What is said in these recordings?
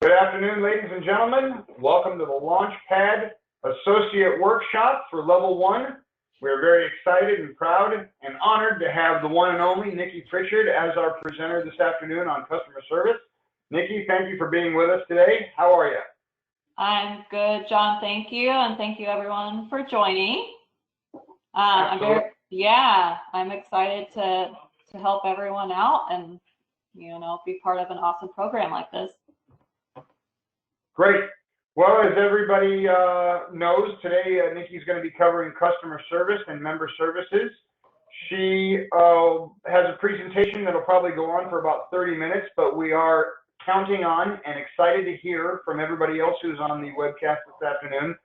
Good afternoon, ladies and gentlemen. Welcome to the Launchpad Associate Workshop for Level 1. We're very excited and proud and honored to have the one and only Nikki Prichard as our presenter this afternoon on customer service. Nikki, thank you for being with us today. How are you? I'm good, John. Thank you, and thank you everyone for joining. I'm excited to help everyone out and be part of an awesome program like this. Great. Well, as everybody knows, today Nikki's going to be covering customer service and member services. She has a presentation that'll probably go on for about 30 minutes, but we are counting on and excited to hear from everybody else who's on the webcast this afternoon,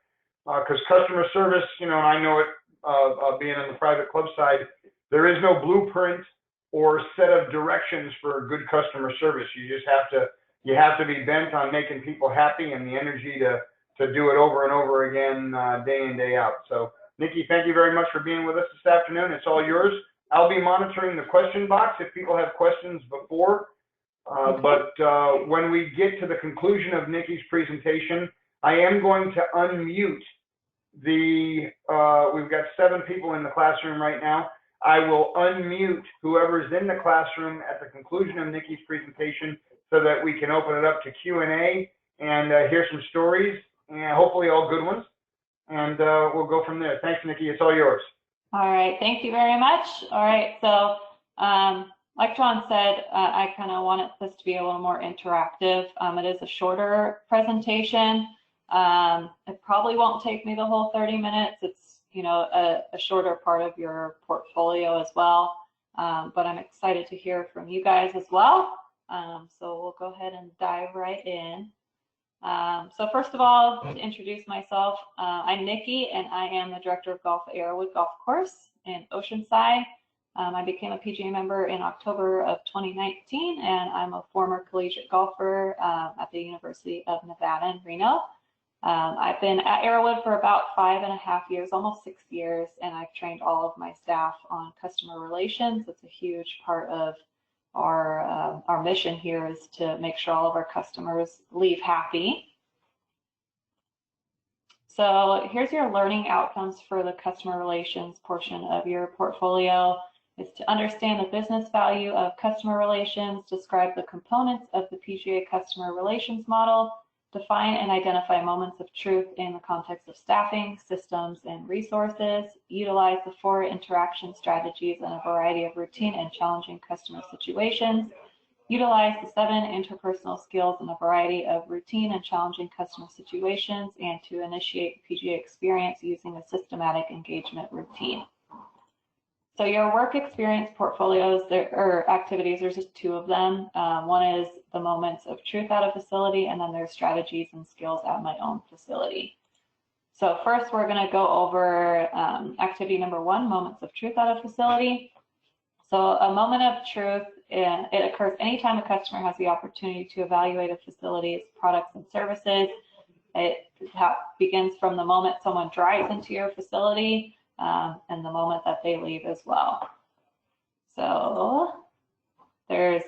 because customer service, and I know it being on the private club side, there is no blueprint or set of directions for good customer service. You have to be bent on making people happy and the energy to do it over and over again, day in, day out. So, Nikki, thank you very much for being with us this afternoon. It's all yours. I'll be monitoring the question box if people have questions before. But when we get to the conclusion of Nikki's presentation, I am going to unmute we've got 7 people in the classroom right now. I will unmute whoever's in the classroom at the conclusion of Nikki's presentation so that we can open it up to Q&A and hear some stories, and hopefully all good ones. And we'll go from there. Thanks, Nikki. It's all yours. All right. Thank you very much. All right. So, like John said, I kind of wanted this to be a little more interactive. It is a shorter presentation. It probably won't take me the whole 30 minutes. It's, a shorter part of your portfolio as well. But I'm excited to hear from you guys as well. So we'll go ahead and dive right in. So first of all, to introduce myself, I'm Nikki, and I am the Director of Golf at Arrowwood Golf Course in Oceanside. I became a PGA member in October of 2019, and I'm a former collegiate golfer at the University of Nevada in Reno. I've been at Arrowwood for about 5.5 years, almost 6 years, and I've trained all of my staff on customer relations. It's a huge part of our mission here, is to make sure all of our customers leave happy. So here's your learning outcomes for the customer relations portion of your portfolio. Is to understand the business value of customer relations, describe the components of the PGA customer relations model, define and identify moments of truth in the context of staffing, systems, and resources, utilize the 4 interaction strategies in a variety of routine and challenging customer situations, utilize the 7 interpersonal skills in a variety of routine and challenging customer situations, and to initiate the PGA experience using a systematic engagement routine. So your work experience portfolios, activities, there's just 2 of them. One is the moments of truth at a facility, and then there's strategies and skills at my own facility. So first, we're going to go over activity number 1, moments of truth at a facility. So a moment of truth, it occurs anytime a customer has the opportunity to evaluate a facility's products and services. It begins from the moment someone drives into your facility, and the moment that they leave as well. So there's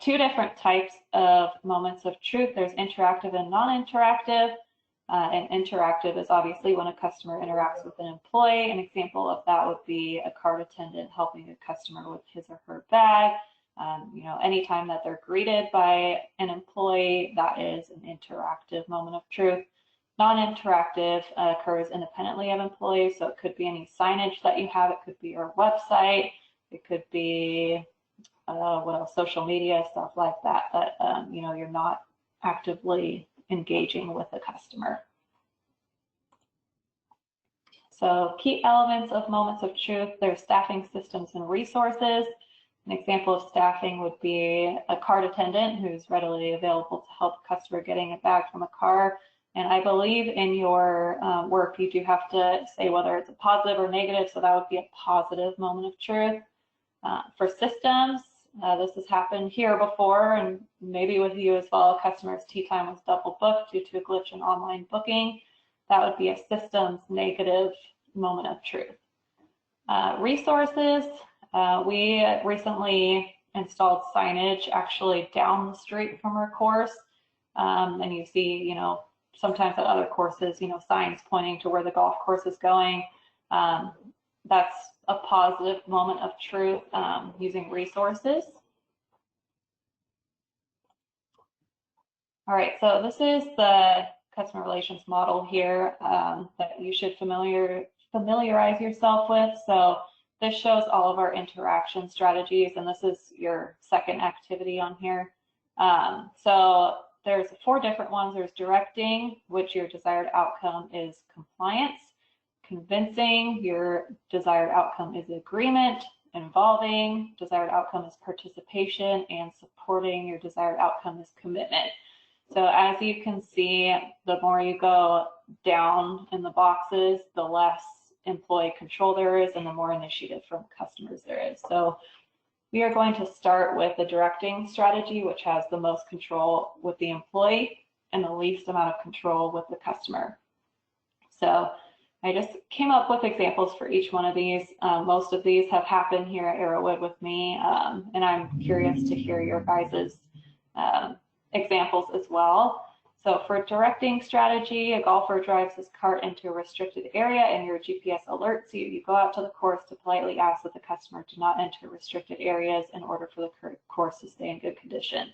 2 different types of moments of truth. There's interactive and non-interactive. And interactive is obviously when a customer interacts with an employee. An example of that would be a cart attendant helping a customer with his or her bag. Anytime that they're greeted by an employee, that is an interactive moment of truth. Non-interactive occurs independently of employees, so it could be any signage that you have, it could be your website, it could be social media, stuff like that, you're not actively engaging with the customer. So key elements of moments of truth, there's staffing, systems, and resources. An example of staffing would be a cart attendant who's readily available to help a customer getting a bag from a car. And I believe in your work, you do have to say whether it's a positive or negative, so that would be a positive moment of truth. For systems, this has happened here before, and maybe with you as well. A customer's tea time was double booked due to a glitch in online booking. That would be a systems negative moment of truth. Resources, we recently installed signage actually down the street from our course. and you see, sometimes at other courses, signs pointing to where the golf course is going. That's a positive moment of truth using resources. All right, so this is the customer relations model here that you should familiarize yourself with. So this shows all of our interaction strategies, and this is your second activity on here. So there's 4 different ones. There's directing, which your desired outcome is compliance. Convincing, your desired outcome is agreement. Involving, desired outcome is participation. And supporting, your desired outcome is commitment. So as you can see, the more you go down in the boxes, the less employee control there is and the more initiative from customers there is. So we are going to start with the directing strategy, which has the most control with the employee and the least amount of control with the customer. So I just came up with examples for each one of these. Most of these have happened here at Arrowwood with me, and I'm curious to hear your guys's examples as well. So for directing strategy, a golfer drives his cart into a restricted area and your GPS alerts you. You go out to the course to politely ask that the customer do not enter restricted areas in order for the course to stay in good condition.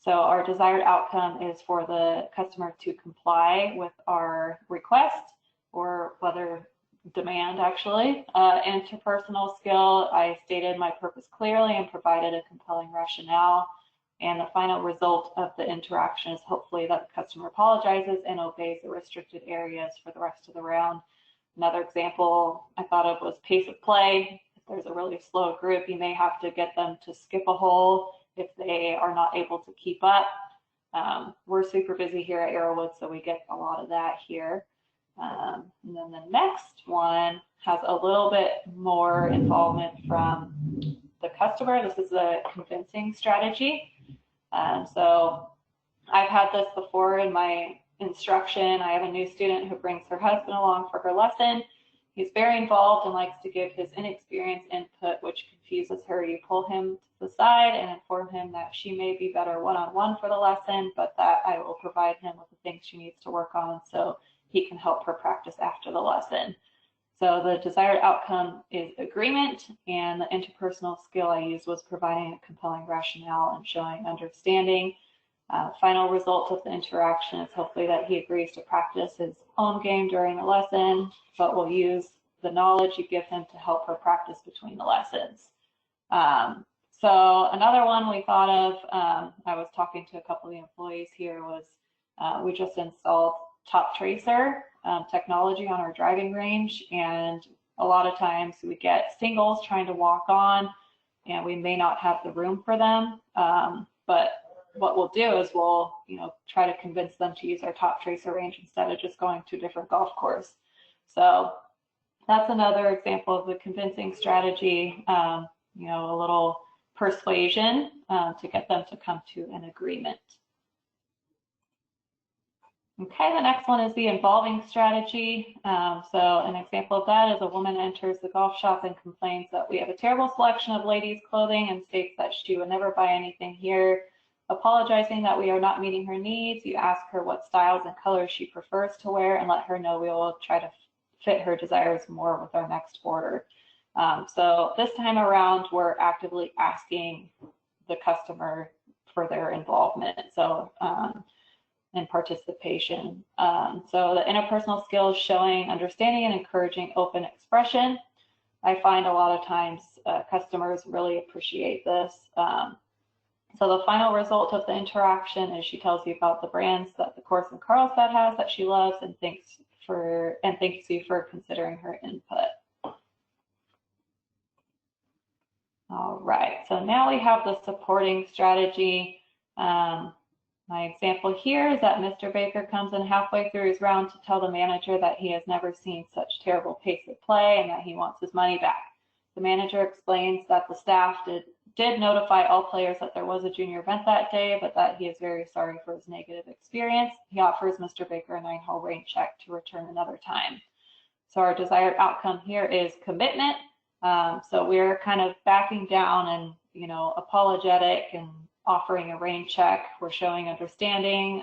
So our desired outcome is for the customer to comply with our request, or whether demand actually. Interpersonal skill, I stated my purpose clearly and provided a compelling rationale. And the final result of the interaction is hopefully that the customer apologizes and obeys the restricted areas for the rest of the round. Another example I thought of was pace of play. If there's a really slow group, you may have to get them to skip a hole if they are not able to keep up. We're super busy here at Arrowwood, so we get a lot of that here. And then the next one has a little bit more involvement from the customer. This is a convincing strategy. So I've had this before in my instruction. I have a new student who brings her husband along for her lesson. He's very involved and likes to give his inexperienced input, which confuses her. You pull him to the side and inform him that she may be better one-on-one for the lesson, but that I will provide him with the things she needs to work on so he can help her practice after the lesson. So the desired outcome is agreement, and the interpersonal skill I used was providing a compelling rationale and showing understanding. Final result of the interaction is hopefully that he agrees to practice his own game during the lesson, but will use the knowledge you give him to help her practice between the lessons. So another one we thought of, I was talking to a couple of the employees here, was we just installed Top Tracer technology on our driving range, and a lot of times we get singles trying to walk on and we may not have the room for them, but what we'll do is we'll try to convince them to use our Top Tracer range instead of just going to a different golf course. So that's another example of the convincing strategy, a little persuasion to get them to come to an agreement. Okay, the next one is the involving strategy. So an example of that is a woman enters the golf shop and complains that we have a terrible selection of ladies' clothing and states that she would never buy anything here. Apologizing that we are not meeting her needs, you ask her what styles and colors she prefers to wear and let her know we will try to fit her desires more with our next order. So this time around, we're actively asking the customer for their involvement. So and participation. So the interpersonal skills showing understanding and encouraging open expression. I find a lot of times customers really appreciate this. So the final result of the interaction is she tells you about the brands that the course in Carlsbad has that she loves and thanks you for considering her input. All right, so now we have the supporting strategy. My example here is that Mr. Baker comes in halfway through his round to tell the manager that he has never seen such terrible pace of play and that he wants his money back. The manager explains that the staff did notify all players that there was a junior event that day, but that he is very sorry for his negative experience. He offers Mr. Baker a 9-hole rain check to return another time. So our desired outcome here is commitment. So we're kind of backing down and apologetic and offering a rain check. We're showing understanding.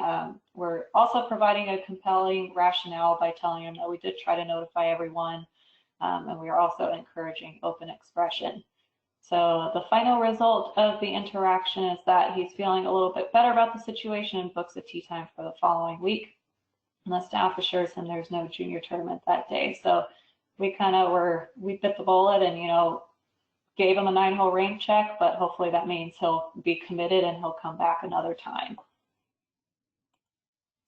We're also providing a compelling rationale by telling him that we did try to notify everyone, and we are also encouraging open expression. So the final result of the interaction is that he's feeling a little bit better about the situation and books a tea time for the following week. And the staff assures him there's no junior tournament that day. So we bit the bullet and, gave him a 9-hole rain check, but hopefully that means he'll be committed and he'll come back another time.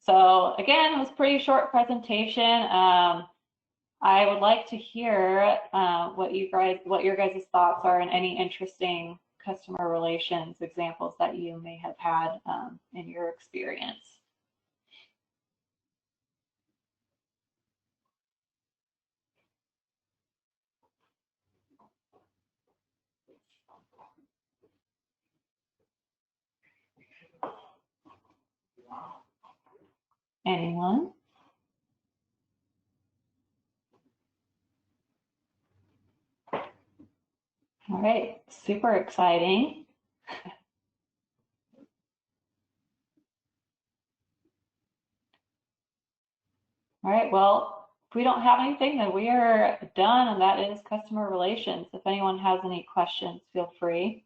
So again, it was a pretty short presentation. I would like to hear what your guys' thoughts are and any interesting customer relations examples that you may have had in your experience. Anyone? All right, super exciting. All right, well, if we don't have anything, then we are done, and that is customer relations. If anyone has any questions, feel free.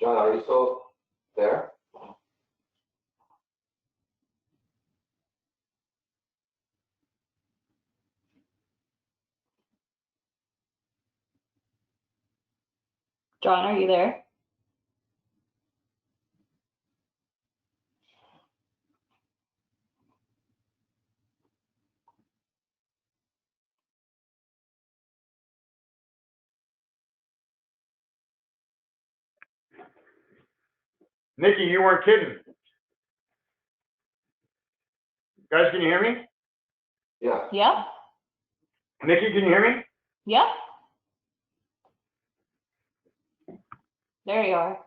John, are you still there? John, are you there? Nikki, you weren't kidding. Guys, can you hear me? Yeah. Yep. Nikki, can you hear me? Yep. There you are.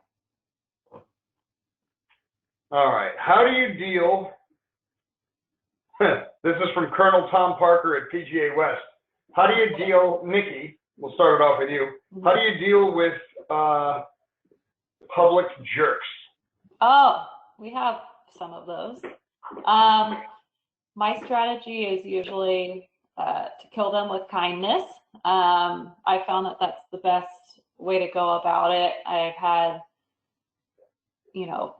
All right. How do you deal? This is from Colonel Tom Parker at PGA West. How do you deal, Nikki? We'll start it off with you. How do you deal with public jerks? Oh, we have some of those. My strategy is usually to kill them with kindness. I found that that's the best way to go about it. I've had,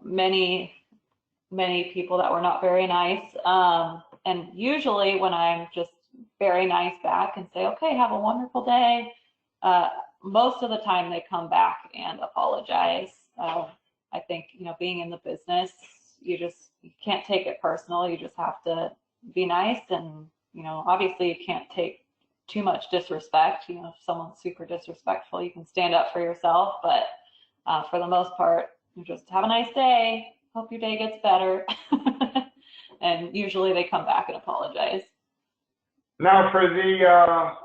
many people that were not very nice. And usually when I'm just very nice back and say, okay, have a wonderful day, most of the time they come back and apologize. I think, being in the business, you can't take it personal. You just have to be nice. And, obviously you can't take too much disrespect. If someone's super disrespectful, you can stand up for yourself. But for the most part, you just have a nice day. Hope your day gets better. And usually they come back and apologize. Now, for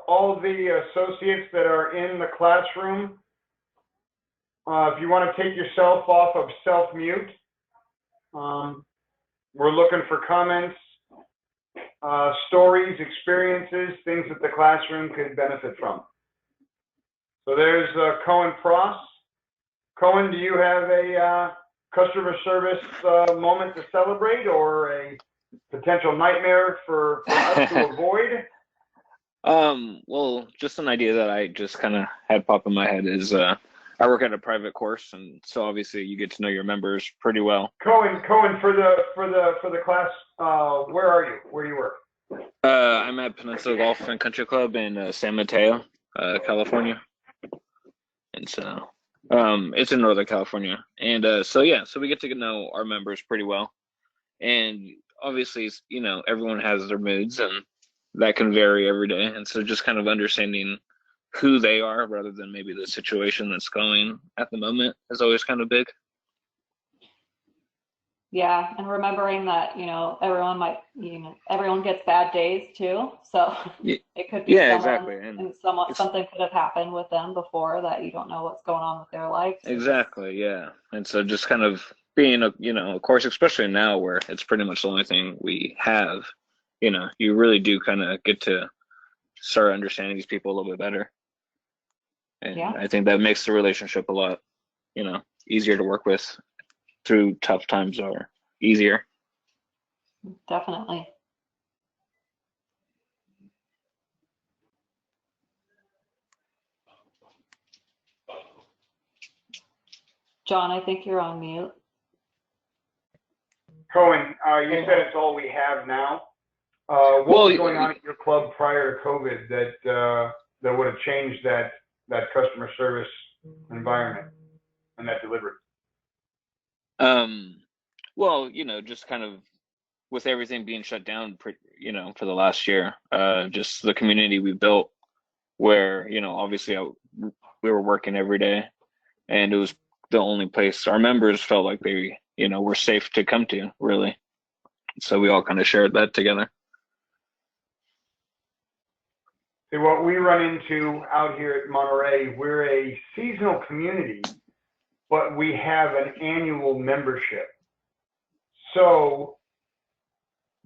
all the associates that are in the classroom, if you want to take yourself off of self-mute, we're looking for comments, stories, experiences, things that the classroom could benefit from. So there's Cohen Pross. Cohen, do you have a customer service moment to celebrate or a potential nightmare for us to avoid? Well, just an idea that I just kind of had pop in my head is I work at a private course, and so obviously you get to know your members pretty well. Cohen, for the class, where are you? Where do you work? I'm at Peninsula Golf and Country Club in San Mateo, California, and so it's in Northern California, and so we get to know our members pretty well, and obviously everyone has their moods, and that can vary every day, and so just kind of understanding who they are rather than maybe the situation that's going at the moment is always kind of big. Yeah, and remembering that, everyone gets bad days too. So Y- it could be Yeah, someone exactly. And and it's something could have happened with them before that you don't know what's going on with their life. So just, exactly, yeah. And so just kind of being of course, especially now where it's pretty much the only thing we have, you really do kind of get to start understanding these people a little bit better. And yeah, I think that makes the relationship a lot, easier to work with through tough times or easier. definitely. John, I think you're on mute. Cohen, you said it's all we have now. What Well, was going on at your club prior to COVID that would have changed that customer service environment and that delivery? well, just kind of with everything being shut down, for the last year, just the community we built where, obviously we were working every day and it was the only place our members felt like they, were safe to come to, really. So we all kind of shared that together. See, what we run into out here at Monterey, we're a seasonal community, but we have an annual membership. So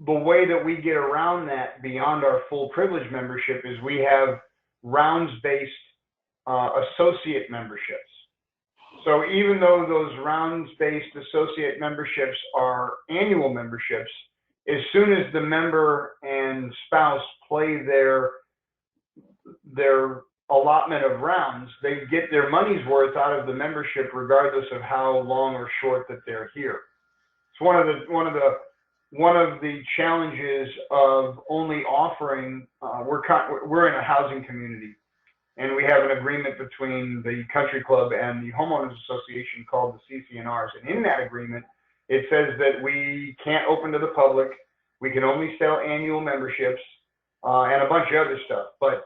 the way that we get around that beyond our full privilege membership is we have rounds-based associate memberships. So even though those rounds-based associate memberships are annual memberships, as soon as the member and spouse play their allotment of rounds, they get their money's worth out of the membership regardless of how long or short that they're here. It's one of the challenges of only offering, we're in a housing community, and we have an agreement between the country club and the homeowners association called the CC&Rs. And in that agreement, it says that we can't open to the public. We can only sell annual memberships and a bunch of other stuff. But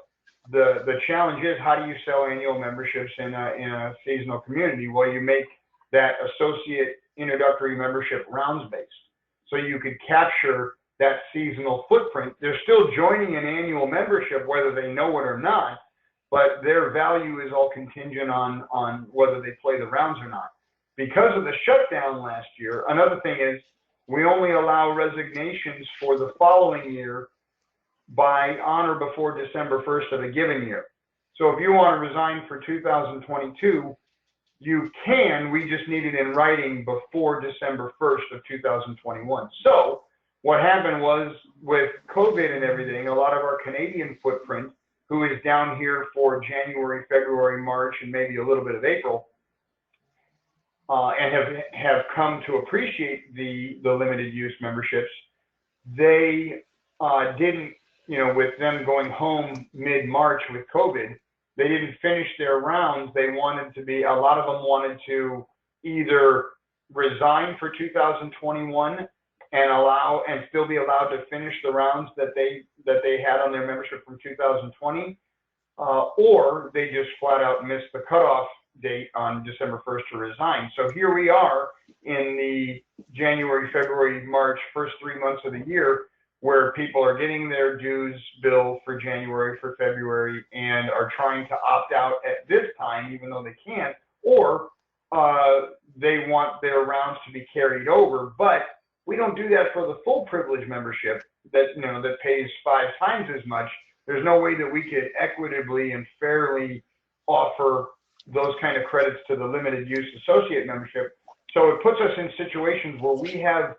the challenge is, how do you sell annual memberships in a seasonal community? Well, you make that associate introductory membership rounds based. So you could capture that seasonal footprint. They're still joining an annual membership, whether they know it or not, but their value is all contingent on whether they play the rounds or not. Because of the shutdown last year, another thing is we only allow resignations for the following year on or before December 1st of a given year. So if you want to resign for 2022, you can, we just need it in writing before December 1st of 2021. So what happened was, with COVID and everything, a lot of our Canadian footprint, who is down here for January, February, March, and maybe a little bit of April, and have come to appreciate the limited use memberships, they didn't, with them going home mid-March with COVID, they didn't finish their rounds. They wanted to a lot of them wanted to either resign for 2021 and still be allowed to finish the rounds that they had on their membership from 2020, or they just flat out missed the cutoff date on December 1st to resign. So here we are in the January, February, March, first 3 months of the year, where people are getting their dues bill for January, for February, and are trying to opt out at this time, even though they can't, or they want their rounds to be carried over. But we don't do that for the full privilege membership that pays 5 times as much. There's no way that we could equitably and fairly offer those kind of credits to the limited use associate membership. So it puts us in situations where we have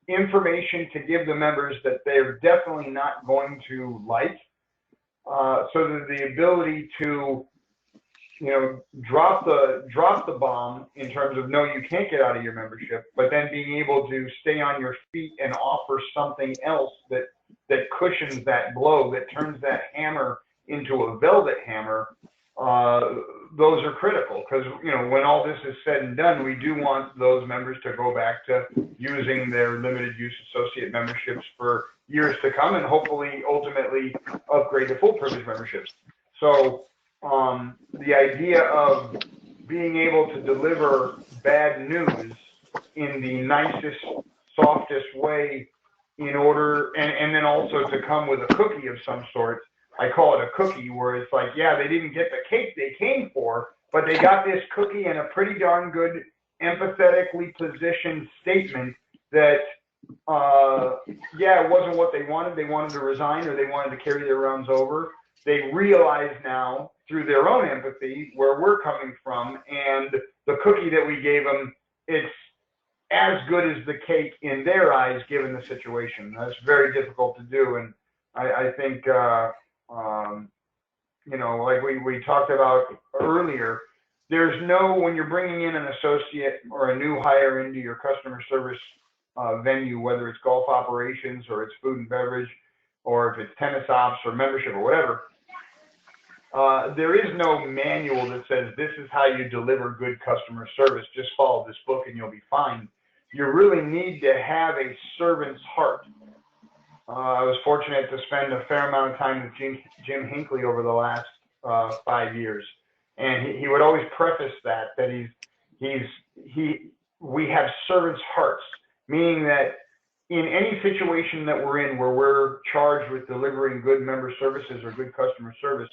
information to give the members that they're definitely not going to like, so that the ability to drop the bomb in terms of, no, you can't get out of your membership, but then being able to stay on your feet and offer something else that cushions that blow, that turns that hammer into a velvet hammer. Those are critical, because when all this is said and done, we do want those members to go back to using their limited use associate memberships for years to come, and hopefully ultimately upgrade to full privilege memberships. So the idea of being able to deliver bad news in the nicest, softest way in order, and then also to come with a cookie of some sort. I call it a cookie, where it's like, yeah, they didn't get the cake they came for, but they got this cookie and a pretty darn good, empathetically positioned statement that, yeah, it wasn't what they wanted. They wanted to resign, or they wanted to carry their rounds over. They realize now through their own empathy where we're coming from, and the cookie that we gave them, it's as good as the cake in their eyes, given the situation. That's very difficult to do, and I think, you know, like we talked about earlier, there's no, when you're bringing in an associate or a new hire into your customer service venue, whether it's golf operations or it's food and beverage, or if it's tennis ops or membership or whatever, there is no manual that says this is how you deliver good customer service. Just follow this book and you'll be fine. You really need to have a servant's heart. I was fortunate to spend a fair amount of time with Jim Hinckley over the last 5 years, and he would always preface that we have servants' hearts, meaning that in any situation that we're in where we're charged with delivering good member services or good customer service,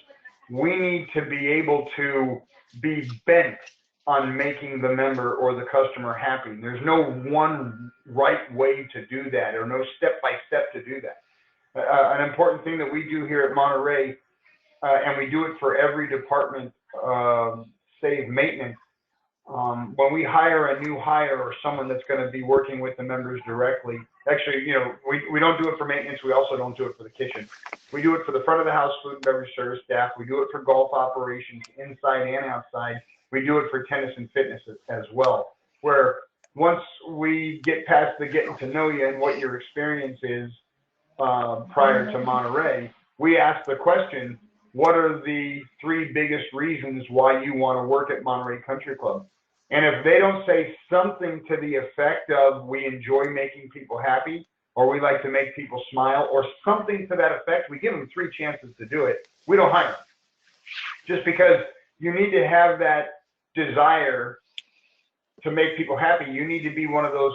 we need to be able to be bent on making the member or the customer happy. There's no one right way to do that, or no step-by-step to do that. An important thing that we do here at Monterey, and we do it for every department, save maintenance, when we hire a new hire or someone that's going to be working with the members directly, actually, you know, we don't do it for maintenance. We also don't do it for the kitchen. We do it for the front of the house food and beverage service staff. We do it for golf operations inside and outside. We do it for tennis and fitness as well, where once we get past the getting to know you and what your experience is prior to Monterey, we ask the question, what are the 3 biggest reasons why you want to work at Monterey Country Club? And if they don't say something to the effect of, we enjoy making people happy, or we like to make people smile, or something to that effect, we give them 3 chances to do it. We don't hire them. Just because you need to have that desire to make people happy. You need to be one of those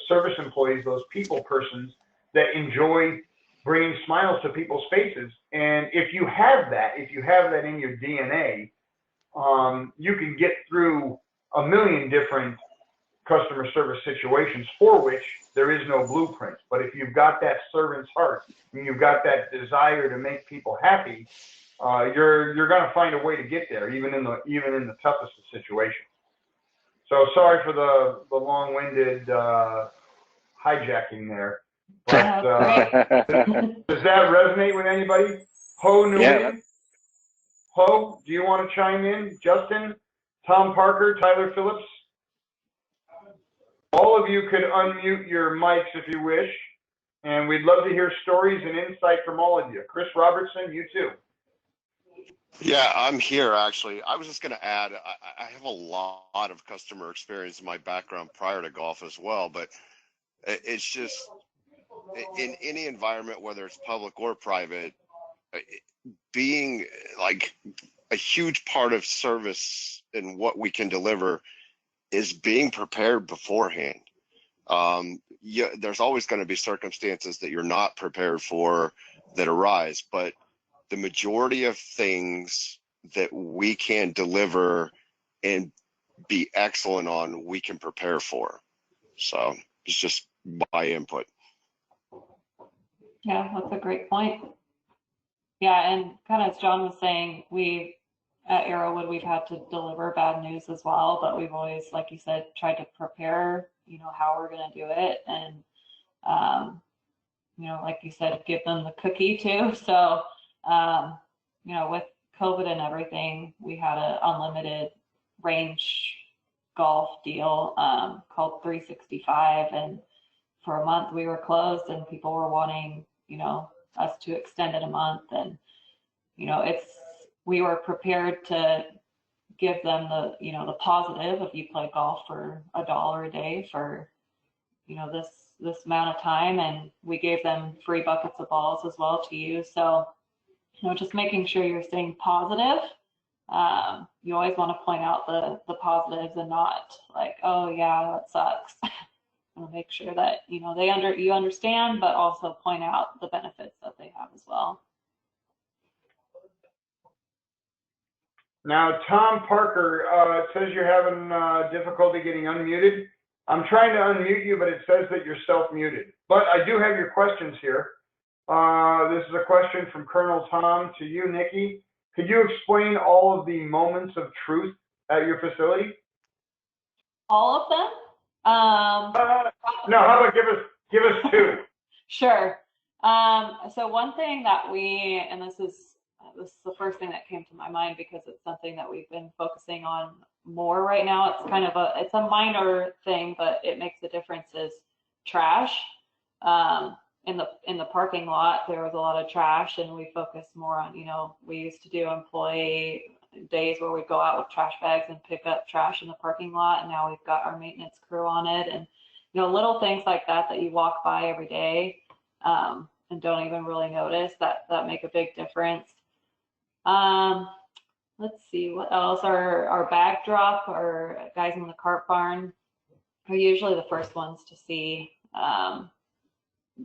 service employees, those people persons that enjoy bringing smiles to people's faces. And if you have that in your DNA, you can get through a million different customer service situations for which there is no blueprint. But if you've got that servant's heart and you've got that desire to make people happy, you're going to find a way to get there, even in the toughest of situations. So sorry for the long-winded hijacking there. But does that resonate with anybody? Ho Nguyen? Yeah. Ho, do you want to chime in? Justin, Tom Parker, Tyler Phillips? All of you could unmute your mics if you wish, and we'd love to hear stories and insight from all of you. Chris Robertson, you too. Yeah, I'm here actually. I was just going to add, I have a lot of customer experience in my background prior to golf as well, but it's just in any environment, whether it's public or private, being like a huge part of service and what we can deliver is being prepared beforehand. Yeah, there's always going to be circumstances that you're not prepared for that arise, but the majority of things that we can deliver and be excellent on, we can prepare for. So it's just my input. Yeah, that's a great point. Yeah, and kind of as John was saying, we at Arrowwood, we've had to deliver bad news as well, but we've always, like you said, tried to prepare, you know, how we're going to do it. And, you know, like you said, give them the cookie too. So, you know, with COVID and everything, we had an unlimited range golf deal called 365. And for a month we were closed and people were wanting, you know, us to extend it a month. And, you know, we were prepared to give them the, you know, the positive. If you play golf for $1 a day for, you know, this amount of time, and we gave them free buckets of balls as well to use. So, you know, just making sure you're staying positive You always want to point out the positives and not like, oh yeah, that sucks. And make sure that, you know, you understand, but also point out the benefits that they have as well. Now, Tom Parker, it says you're having difficulty getting unmuted. I'm trying to unmute you, but it says that you're self-muted. But I do have your questions here. This is a question from Colonel Tom to you, Nikki. Could you explain all of the moments of truth at your facility? All of them? No, how about give us two? Sure. So one thing that and this is the first thing that came to my mind because it's something that we've been focusing on more right now. It's kind of it's a minor thing, but it makes a difference, is trash. In the parking lot, there was a lot of trash, and we focused more on, you know, we used to do employee days where we'd go out with trash bags and pick up trash in the parking lot, and now we've got our maintenance crew on it, and, you know, little things like that you walk by every day and don't even really notice that make a big difference. Let's see what else. Our bag drop, our guys in the cart barn are usually the first ones to see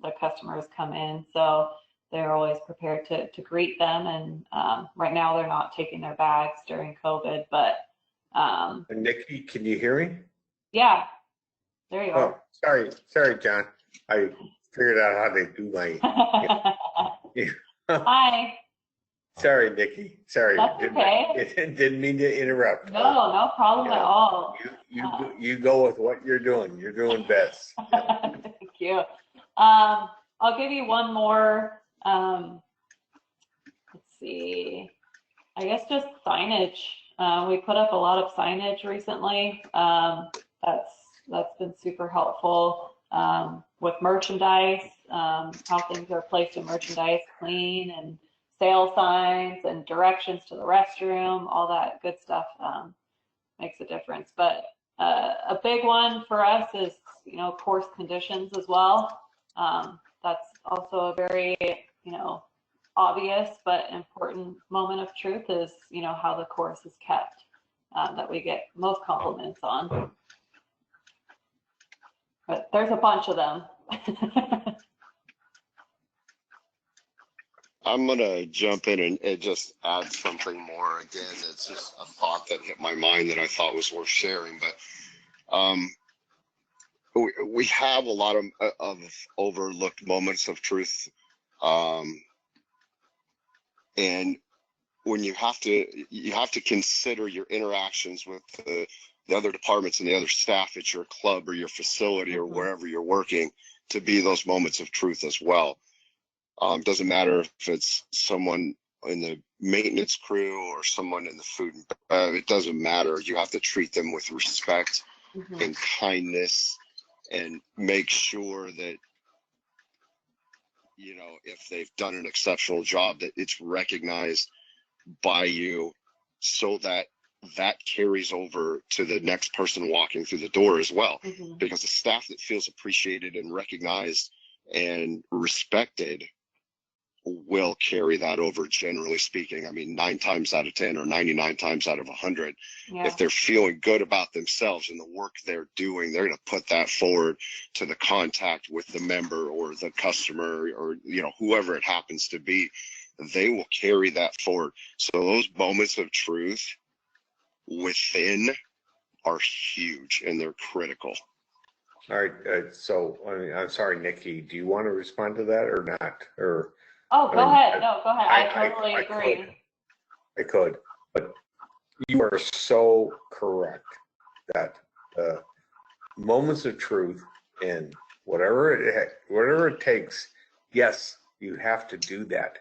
the customers come in, so they're always prepared to greet them. And right now they're not taking their bags during COVID, but Nikki, can you hear me? yeah, there you Oh, sorry, John. I figured out how to do my. Hi. Sorry, Nikki. Sorry. That's okay. Didn't mean to interrupt. No problem at all. You go with what you're doing. You're doing best. Thank you. I'll give you one more. Let's see. I guess just signage. We put up a lot of signage recently. That's been super helpful with merchandise, how things are placed in merchandise, clean, and sale signs and directions to the restroom, all that good stuff makes a difference. But a big one for us is, you know, course conditions as well. That's also a very, you know, obvious but important moment of truth is, you know, how the course is kept, that we get most compliments on. But there's a bunch of them. I'm gonna jump in and just add something more. Again, it's just a thought that hit my mind that I thought was worth sharing. But we have a lot of overlooked moments of truth, and when you have to consider your interactions with the other departments and the other staff at your club or your facility or wherever you're working to be those moments of truth as well. Doesn't matter if it's someone in the maintenance crew or someone in the food, it doesn't matter. You have to treat them with respect and kindness and make sure that, you know, if they've done an exceptional job, that it's recognized by you so that carries over to the next person walking through the door as well. Because the staff that feels appreciated and recognized and respected will carry that over, generally speaking. I mean, 9 times out of 10 or 99 times out of 100, if they're feeling good about themselves and the work they're doing, they're going to put that forward to the contact with the member or the customer or, you know, whoever it happens to be. They will carry that forward. So those moments of truth within are huge and they're critical. All right. So I'm sorry, Nikki. Do you want to respond to that or not? Or go ahead. No, go ahead. I totally agree. I could, but you are so correct that moments of truth and whatever it takes. Yes, you have to do that,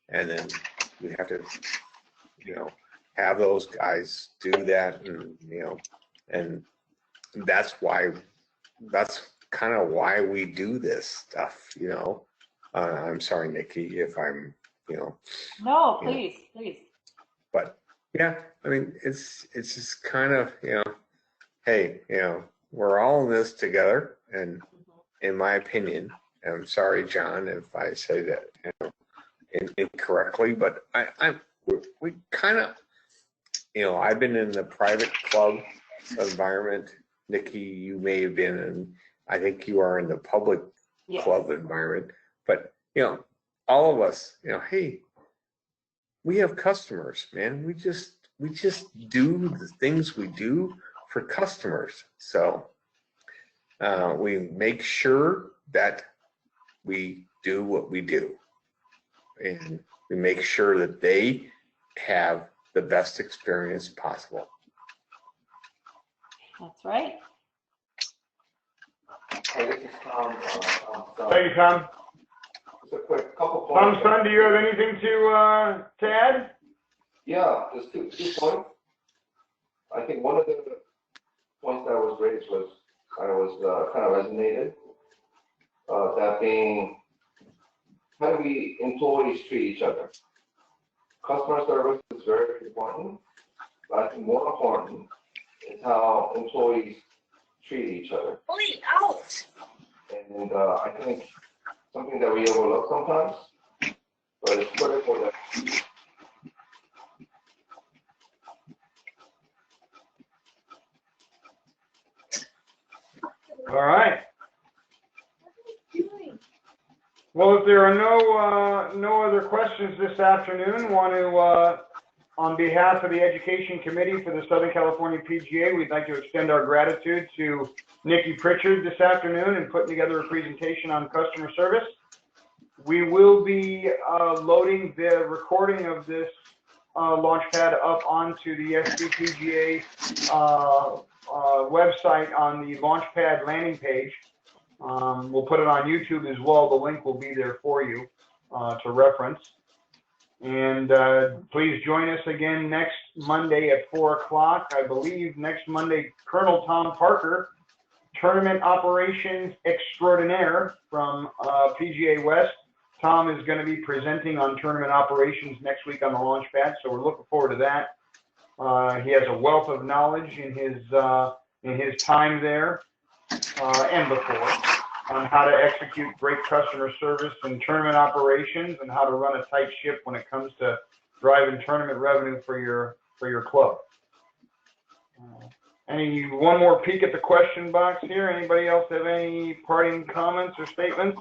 and then you have to, you know, have those guys do that, and you know, and that's kind of why we do this stuff, you know. I'm sorry, Nikki, if I'm, you know. No, please. But yeah, I mean, it's just kind of, you know, hey, you know, we're all in this together, and in my opinion, and I'm sorry, John, if I say that, you know, incorrectly, but we kind of, you know, I've been in the private club environment. Nikki, you may have been in, I think you are in the public Yes. club environment. But, you know, all of us, you know, hey, we have customers, man. We just do the things we do for customers. So we make sure that we do what we do. And we make sure that they have the best experience possible. That's right. Hey, this is Tom. Thank you, Tom. Just a quick couple Tom, points. son, do you have anything to add? Yeah, just two points. I think one of the points that was raised was, kind of resonated. That being, how do we employees treat each other? Customer service is very important, but I think more important is how employees treat each other. And I think something that we overlook sometimes, but it's critical that All right. Well, if there are no other questions this afternoon, want to, on behalf of the Education Committee for the Southern California PGA, we'd like to extend our gratitude to Nikki Prichard this afternoon and putting together a presentation on customer service. We will be loading the recording of this Launchpad up onto the SCPGA website on the Launchpad landing page. We'll put it on YouTube as well. The link will be there for you to reference. And please join us again next Monday at 4 o'clock. I believe next Monday, Colonel Tom Parker, Tournament Operations Extraordinaire from PGA West. Tom is going to be presenting on tournament operations next week on the Launchpad, so we're looking forward to that. He has a wealth of knowledge in his time there and before on how to execute great customer service and tournament operations and how to run a tight ship when it comes to driving tournament revenue for your club. One more peek at the question box here. Anybody else have any parting comments or statements?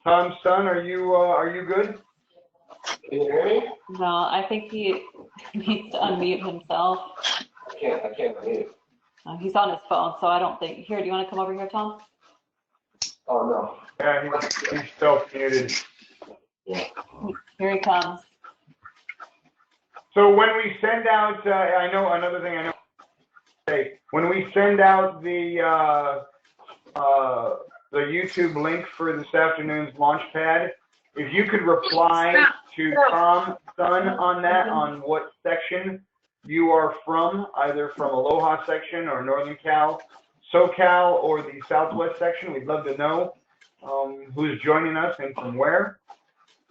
Tom's son, are you good? Can you hear me? No, I think he needs to unmute himself. I can't unmute. He's on his phone, so I don't think. Here, do you want to come over here, Tom? Oh, no. Yeah, he's self-muted. Here he comes. So when we send out, I know another thing I know. Hey, when we send out the YouTube link for this afternoon's Launchpad, if you could reply to Tom's son on that, on what section you are from, either from Aloha section or Northern Cal, SoCal, or the Southwest section. We'd love to know who's joining us and from where.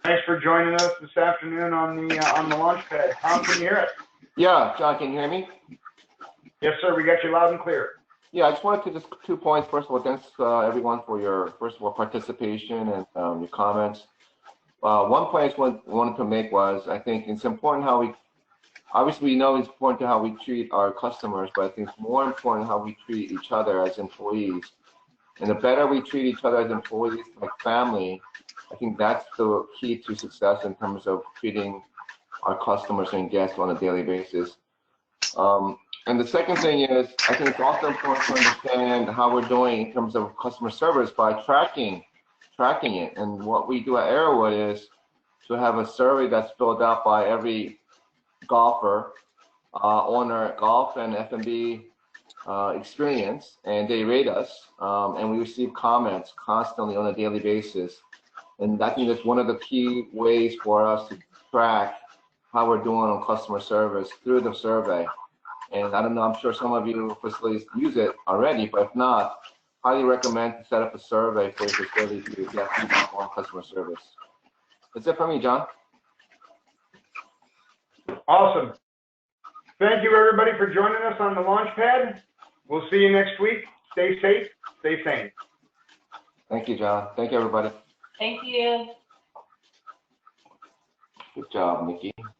Thanks for joining us this afternoon on the Launchpad. Tom, can you hear us? Yeah, John, can you hear me? Yes, sir. We got you loud and clear. Yeah, I just wanted to just 2 points. First of all, thanks everyone for your participation and your comments. One point I just wanted to make was, I think it's important how we, obviously we know it's important to how we treat our customers, but I think it's more important how we treat each other as employees. And the better we treat each other as employees, like family, I think that's the key to success in terms of treating our customers and guests on a daily basis. And the second thing is, I think it's also important to understand how we're doing in terms of customer service by tracking it. And what we do at Arrowwood is to have a survey that's filled out by every golfer on our golf and F&B experience, and they rate us, and we receive comments constantly on a daily basis. And I think that's one of the key ways for us to track how we're doing on customer service through the survey. And I don't know, I'm sure some of you facilities use it already, but if not, highly recommend to set up a survey for your facility to get feedback on customer service. That's it for me, John. Awesome. Thank you, everybody, for joining us on the Launchpad. We'll see you next week. Stay safe, stay sane. Thank you, John. Thank you, everybody. Thank you. Good job, Nikki.